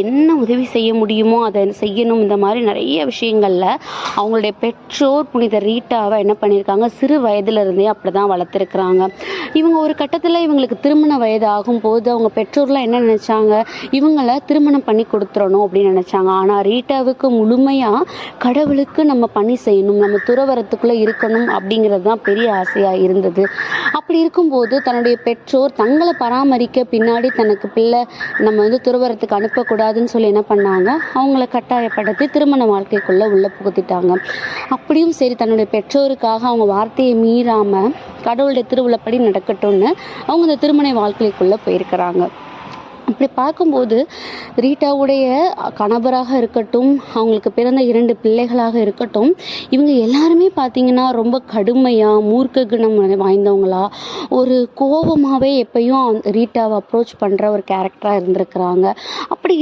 என்ன உதவி செய்ய முடியுமோ அதை செய்யணும். இந்த மாதிரி நிறைய விஷயங்களில் அவங்களுடைய பெற்றோர் புனித ரீட்டாவை என்ன பண்ணியிருக்காங்க, சிறு வயதிலிருந்தே அப்படி தான் வளர்த்துருக்குறாங்க. இவங்க ஒரு கட்டத்தில் இவங்களுக்கு திருமண வயது ஆகும்போது அவங்க பெற்றோர்லாம் என்ன நினச்சாங்க, இவங்களை திருமணம் பண்ணி கொடுத்துடணும் அப்படின்னு நினச்சாங்க. ஆனால் ரீட்டாவுக்கு முழுமையாக கடவுளுக்கு நம்ம பணி செய்யணும், நம்ம துறவரத்துக்குள்ளே இருக்கணும் அப்படிங்கிறது தான் பெரிய ஆசையாக இருந்தது. அப்படி இருக்கும்போது தன்னுடைய பெற்றோர் தங்களை பராமரிக்க பின்னாடி தனக்கு பிள்ளை நம்ம துறவரத்துக்கு அனுப்பக்கூடாதுன்னு சொல்லி என்ன பண்ணாங்க, அவங்கள கட்டாயப்படுத்தி திருமண வாழ்க்கைக்குள்ளே உள்ள புகுத்திட்டாங்க. அப்படியும் சரி, தன்னுடைய பெற்றோருக்காக அவங்க வார்த்தையை மீறாமல் கடவுளுடைய திருவிழப்படி நடக்கட்டும்னு அவங்க இந்த திருமண வாழ்க்கைக்குள்ளே போயிருக்கிறாங்க. அப்படி பார்க்கும்போது ரீட்டாவுடைய கணவராக இருக்கட்டும், அவங்களுக்கு பிறந்த 2 பிள்ளைகளாக இருக்கட்டும், இவங்க எல்லாருமே பார்த்திங்கன்னா ரொம்ப கடுமையாக மூர்க்க குணம் வாய்ந்தவங்களா, ஒரு கோபமாகவே எப்பயும் ரீட்டாவை அப்ரோச் பண்ணுற ஒரு கேரக்டராக இருந்திருக்கிறாங்க. அப்படி